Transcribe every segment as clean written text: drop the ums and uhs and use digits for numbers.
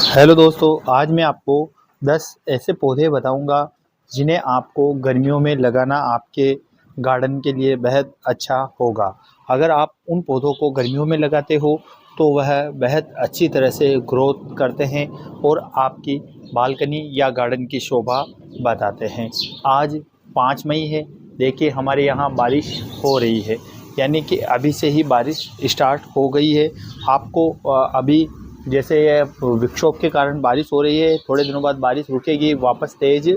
Hello दोस्तों, आज मैं आपको 10 ऐसे पौधे बताऊंगा जिन्हें आपको गर्मियों में लगाना आपके गार्डन के लिए बेहद अच्छा होगा। अगर आप उन पौधों को गर्मियों में लगाते हो तो वह बेहद अच्छी तरह से ग्रोथ करते हैं और आपकी बालकनी या गार्डन की शोभा बताते हैं। आज 5 मई है। देखिए, हमारे यहाँ बारिश हो रही है, यानी कि अभी से ही बारिश स्टार्ट हो गई है। आपको अभी जैसे ये विक्षोभ के कारण बारिश हो रही है, थोड़े दिनों बाद बारिश रुकेगी, वापस तेज़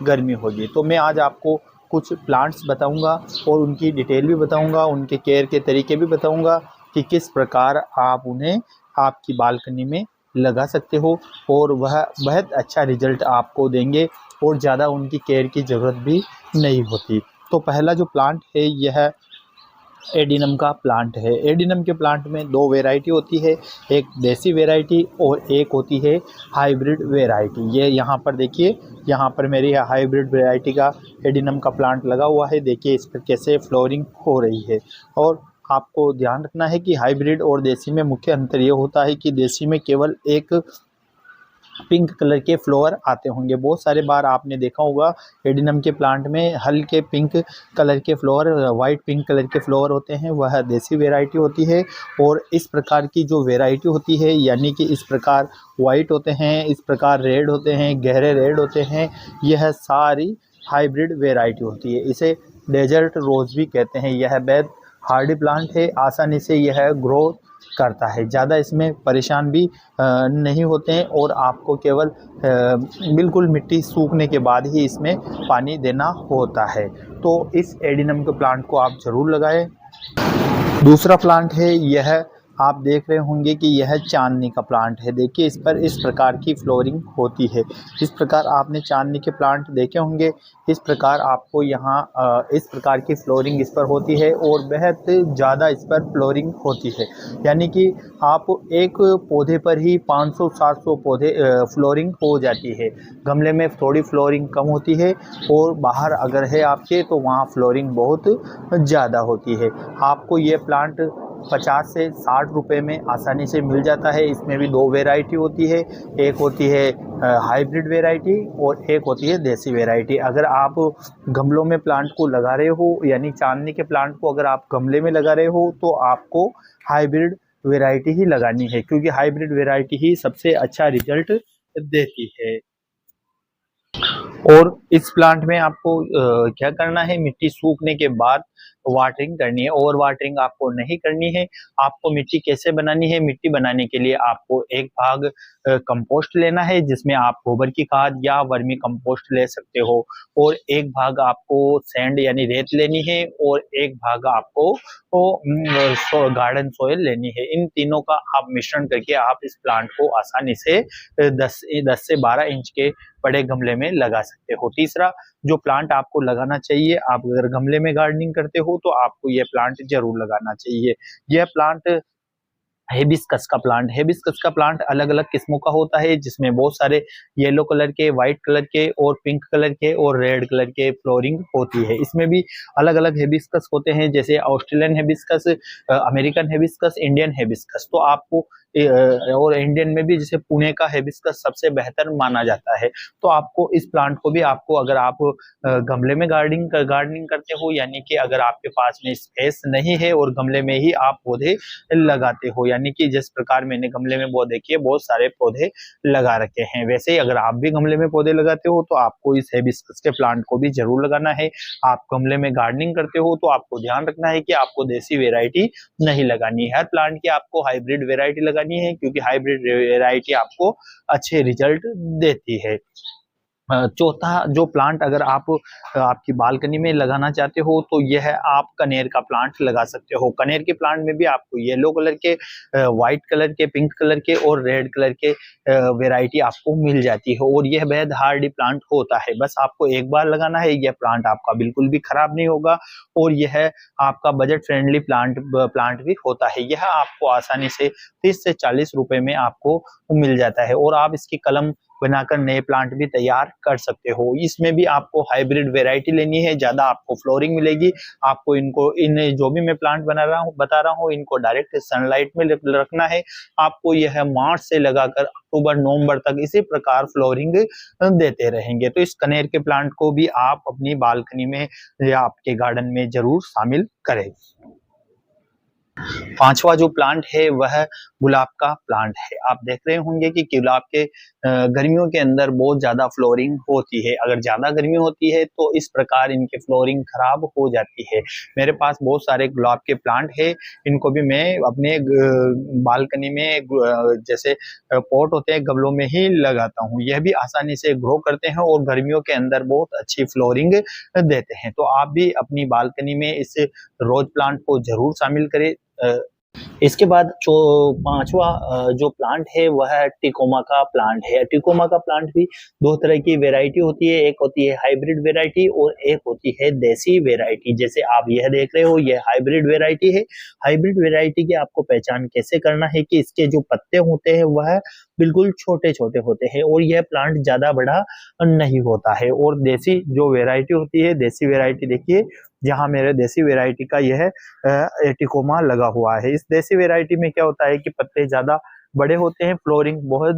गर्मी होगी। तो मैं आज आपको कुछ प्लांट्स बताऊंगा और उनकी डिटेल भी बताऊंगा, उनके केयर के तरीके भी बताऊंगा कि किस प्रकार आप उन्हें आपकी बालकनी में लगा सकते हो और वह बहुत अच्छा रिजल्ट आपको देंगे और ज़्यादा उनकी केयर की ज़रूरत भी नहीं होती। तो पहला जो प्लांट है यह एडिनम का प्लांट है। एडिनम के प्लांट में दो वैरायटी होती है, एक देसी वैरायटी और एक होती है हाइब्रिड वैरायटी। ये यहाँ पर देखिए, यहाँ पर मेरी हाइब्रिड वैरायटी का एडिनम का प्लांट लगा हुआ है। देखिए इस पर कैसे फ्लोरिंग हो रही है। और आपको ध्यान रखना है कि हाइब्रिड और देसी में मुख्य अंतर ये होता है कि देसी में केवल एक पिंक कलर के फ्लावर आते होंगे। बहुत सारे बार आपने देखा होगा एडिनम के प्लांट में हल्के पिंक कलर के फ्लावर, वाइट पिंक कलर के फ्लावर होते हैं, वह देसी वैरायटी होती है। और इस प्रकार की जो वैरायटी होती है, यानी कि इस प्रकार वाइट होते हैं, इस प्रकार रेड होते हैं, गहरे रेड होते हैं, यह सारी हाइब्रिड वैरायटी होती है। इसे डेजर्ट रोज भी कहते हैं। यह बेहद हार्डी प्लांट है, आसानी से यह ग्रो करता है, ज़्यादा इसमें परेशान भी नहीं होते हैं और आपको केवल बिल्कुल मिट्टी सूखने के बाद ही इसमें पानी देना होता है। तो इस एडिनम के प्लांट को आप ज़रूर लगाएं। दूसरा प्लांट है, यह आप देख रहे होंगे कि यह चांदनी का प्लांट है। देखिए इस पर इस प्रकार की फ्लोरिंग होती है। इस प्रकार आपने चांदनी के प्लांट देखे होंगे। इस प्रकार आपको यहाँ इस प्रकार की फ्लोरिंग इस पर होती है और बहुत ज़्यादा इस पर फ्लोरिंग होती है, यानी कि आप एक पौधे पर ही 500-700 पौधे फ्लोरिंग हो जाती है। गमले में थोड़ी फ्लोरिंग कम होती है और बाहर अगर है आपके तो वहाँ फ्लोरिंग बहुत ज़्यादा होती है। आपको ये प्लांट 50 से 60 रुपए में आसानी से मिल जाता है। इसमें भी दो वैरायटी होती है, एक होती है हाइब्रिड वैरायटी और एक होती है देसी वैरायटी। अगर आप गमलों में प्लांट को लगा रहे हो, यानी चांदनी के प्लांट को अगर आप गमले में लगा रहे हो, तो आपको हाइब्रिड वैरायटी ही लगानी है, क्योंकि हाइब्रिड वैरायटी ही सबसे अच्छा रिजल्ट देती है। और इस प्लांट में आपको क्या करना है, मिट्टी सूखने के बाद वाटरिंग करनी है। ओवर वाटरिंग आपको नहीं करनी है। आपको मिट्टी कैसे बनानी है, मिट्टी बनाने के लिए आपको एक भाग कंपोस्ट लेना है, जिसमें आप गोबर की खाद या वर्मी कंपोस्ट ले सकते हो, और एक भाग आपको सैंड यानी रेत लेनी है, और एक भाग आपको गार्डन सॉइल लेनी है। इन तीनों का आप मिश्रण करके आप इस प्लांट को आसानी से 10 से 12 इंच के बड़े गमले में लगा सकते हो। तीसरा जो प्लांट आपको लगाना चाहिए, आप अगर गमले में गार्डनिंग करते हो तो आपको यह प्लांट जरूर लगाना चाहिए। यह प्लांट हेबिस्कस का प्लांट। हेबिस्कस का प्लांट अलग अलग किस्मों का होता है, जिसमें बहुत सारे येलो कलर के, व्हाइट कलर के और पिंक कलर के और रेड कलर के फ्लोरिंग होती है। इसमें भी अलग अलग हेबिस्कस होते हैं, जैसे Australian hibiscus, American hibiscus, Indian hibiscus. तो आपको और इंडियन में भी जैसे पुणे का हेबिस्कस सबसे बेहतर माना जाता है। तो आपको इस प्लांट को भी, आपको अगर आप गमले में गार्डनिंग करते हो, यानी कि अगर आपके पास में स्पेस नहीं है और गमले में ही आप पौधे लगाते हो, यानी कि जिस प्रकार मैंने गमले में वो देखिए बहुत सारे पौधे लगा रखे हैं, वैसे ही अगर आप भी गमले में पौधे लगाते हो तो आपको इस हिबिस्कस के प्लांट को भी जरूर लगाना है। आप गमले में गार्डनिंग करते हो तो आपको ध्यान रखना है कि आपको देसी वेराइटी नहीं लगानी है। हर प्लांट की आपको हाइब्रिड वेराइटी लगानी है, क्योंकि हाइब्रिड वेराइटी आपको अच्छे रिजल्ट देती है। चौथा जो प्लांट अगर आप आपकी बालकनी में लगाना चाहते हो तो यह आप कनेर का प्लांट लगा सकते हो। कनेर के प्लांट में भी आपको येलो कलर के, व्हाइट कलर के, पिंक कलर के और रेड कलर के वैरायटी आपको मिल जाती है, और यह बेहद हार्डी प्लांट होता है। बस आपको एक बार लगाना है, यह प्लांट आपका बिल्कुल भी खराब नहीं होगा, और यह आपका बजट फ्रेंडली प्लांट भी होता है। यह आपको आसानी से 30 से 40 रुपए में आपको मिल जाता है, और आप इसकी कलम बनाकर नए प्लांट भी तैयार कर सकते हो। इसमें भी आपको हाइब्रिड वेराइटी लेनी है, ज़्यादा आपको फ्लोरिंग मिलेगी। आपको इन जो भी मैं प्लांट बता रहा हूँ इनको डायरेक्ट सनलाइट में रखना है। आपको यह मार्च से लगाकर अक्टूबर नवंबर तक इसी प्रकार फ्लोरिंग देते रहेंगे। तो इस कनेर के प्लांट को भी आप अपनी बालकनी में या आपके गार्डन में जरूर शामिल करें। पांचवा जो प्लांट है वह गुलाब का प्लांट है। आप देख रहे होंगे कि गुलाब के गर्मियों के अंदर बहुत ज्यादा फ्लोरिंग होती है। अगर ज्यादा गर्मी होती है तो इस प्रकार इनकी फ्लोरिंग खराब हो जाती है। मेरे पास बहुत सारे गुलाब के प्लांट है, इनको भी मैं अपने बालकनी में जैसे पॉट होते हैं गमलों में ही लगाता हूँ। यह भी आसानी से ग्रो करते हैं और गर्मियों के अंदर बहुत अच्छी फ्लोरिंग देते हैं। तो आप भी अपनी बालकनी में इस रोज प्लांट को जरूर शामिल करें। इसके बाद जो पांचवा जो प्लांट है वह टिकोमा का प्लांट है। टिकोमा का प्लांट भी दो तरह की वेराइटी होती है, एक होती है हाइब्रिड वेराइटी और एक होती है देसी वेराइटी। जैसे आप यह देख रहे हो यह हाइब्रिड वेराइटी है। हाइब्रिड वेराइटी की आपको पहचान कैसे करना है कि इसके जो पत्ते होते हैं वह बिल्कुल छोटे छोटे होते हैं और यह प्लांट ज्यादा बड़ा नहीं होता है। और देसी जो वेराइटी होती है, देसी वेराइटी देखिए जहाँ मेरे देसी वेराइटी का यह टिकोमा लगा हुआ है। इस देसी वेराइटी में क्या होता है कि पत्ते ज्यादा बड़े होते हैं, फ्लोरिंग बहुत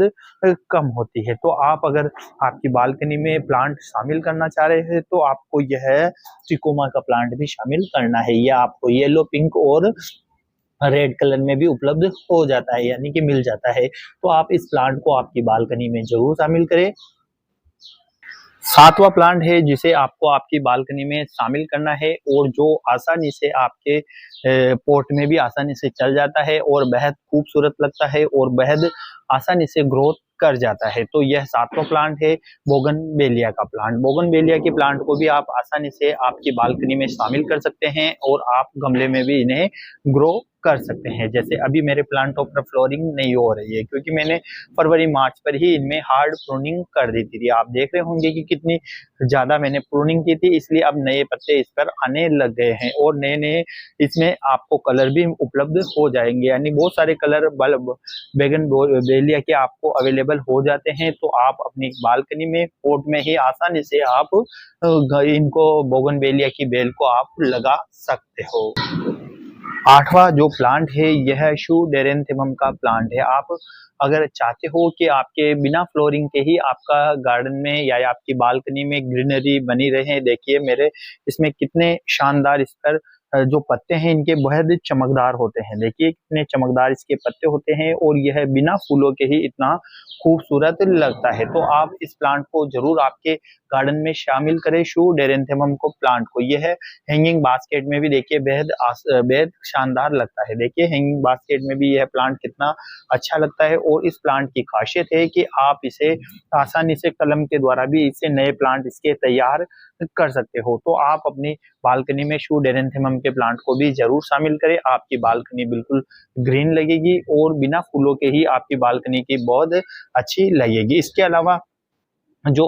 कम होती है। तो आप अगर आपकी बालकनी में प्लांट शामिल करना चाह रहे हैं तो आपको यह टिकोमा का प्लांट भी शामिल करना है। यह आपको येलो, पिंक और रेड कलर में भी उपलब्ध हो जाता है, यानी कि मिल जाता है। तो आप इस प्लांट को आपकी बालकनी में जरूर शामिल करें। सातवां प्लांट है जिसे आपको आपकी बालकनी में शामिल करना है और जो आसानी से आपके पॉट में भी आसानी से चल जाता है और बेहद खूबसूरत लगता है और बेहद आसानी से ग्रोथ कर जाता है। तो यह सातवां प्लांट है बोगनवेलिया का प्लांट। बोगनवेलिया के प्लांट को भी आप आसानी से आपकी बालकनी में शामिल कर सकते हैं और आप गमले में भी इन्हें ग्रो कर सकते हैं। जैसे अभी मेरे प्लांटों पर फ्लोरिंग नहीं हो रही है क्योंकि मैंने फरवरी मार्च पर ही इनमें हार्ड प्रूनिंग कर दी थी। आप देख रहे होंगे कि कितनी ज्यादा मैंने प्रूनिंग की थी, इसलिए अब नए पत्ते इस पर आने लग गए हैं और नए नए इसमें आपको कलर भी उपलब्ध हो जाएंगे। यानी बहुत सारे कलर बोगनवेलिया के आपको अवेलेबल हो जाते हैं। तो आप अपनी बालकनी में पॉट में ही आसानी से आप इनको बोगनवेलिया की बेल को आप लगा सकते हो। आठवां जो प्लांट है यह शूडेरेंथियम का प्लांट है। आप अगर चाहते हो कि आपके बिना फ्लोरिंग के ही आपका गार्डन में या आपकी बालकनी में ग्रीनरी बनी रहे, देखिए मेरे इसमें कितने शानदार इस पर जो पत्ते हैं इनके बेहद चमकदार होते हैं। देखिए कितने चमकदार इसके पत्ते होते हैं और यह बिना फूलों के ही इतना खूबसूरत लगता है। तो आप इस प्लांट को जरूर आपके गार्डन में शामिल करें, शूडेरेंथियम को प्लांट को। यह हैंगिंग बास्केट में भी देखिए बेहद शानदार लगता है। देखिए हैंगिंग बास्केट में भी यह प्लांट कितना अच्छा लगता है। और इस प्लांट की खासियत है कि आप इसे आसानी से कलम के द्वारा भी इससे नए प्लांट इसके तैयार कर सकते हो। तो आप अपनी बालकनी में शूडेरेंथियम के प्लांट को भी जरूर शामिल करें। आपकी बालकनी बिल्कुल ग्रीन लगेगी और बिना फूलों के ही आपकी बालकनी की बहुत अच्छी लगेगी। इसके अलावा जो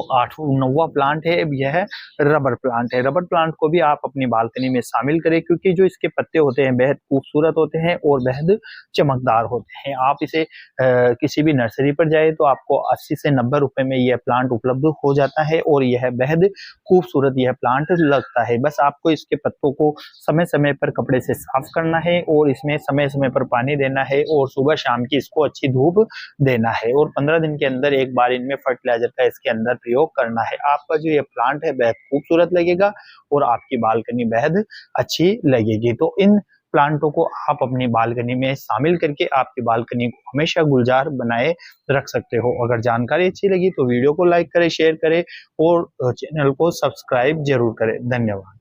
9वां प्लांट है यह रबर प्लांट है। रबर प्लांट को भी आप अपनी बालकनी में शामिल करें क्योंकि जो इसके पत्ते होते हैं बेहद खूबसूरत होते हैं और बेहद चमकदार होते हैं। आप इसे किसी भी नर्सरी पर जाए तो आपको 80 से 90 रुपए में यह प्लांट उपलब्ध हो जाता है और यह बेहद खूबसूरत यह प्लांट लगता है। बस आपको इसके पत्तों को समय समय पर कपड़े से साफ करना है और इसमें समय समय पर पानी देना है और सुबह शाम की इसको अच्छी धूप देना है और 15 दिन के अंदर एक बार इनमें फर्टिलाइजर का इसके अंदर प्रयोग करना है। आपका जो ये प्लांट है बेहद खूबसूरत लगेगा और आपकी बालकनी बेहद अच्छी लगेगी। तो इन प्लांटों को आप अपनी बालकनी में शामिल करके आपकी बालकनी को हमेशा गुलजार बनाए रख सकते हो। अगर जानकारी अच्छी लगी तो वीडियो को लाइक करें, शेयर करें और चैनल को सब्सक्राइब जरूर करें। धन्यवाद।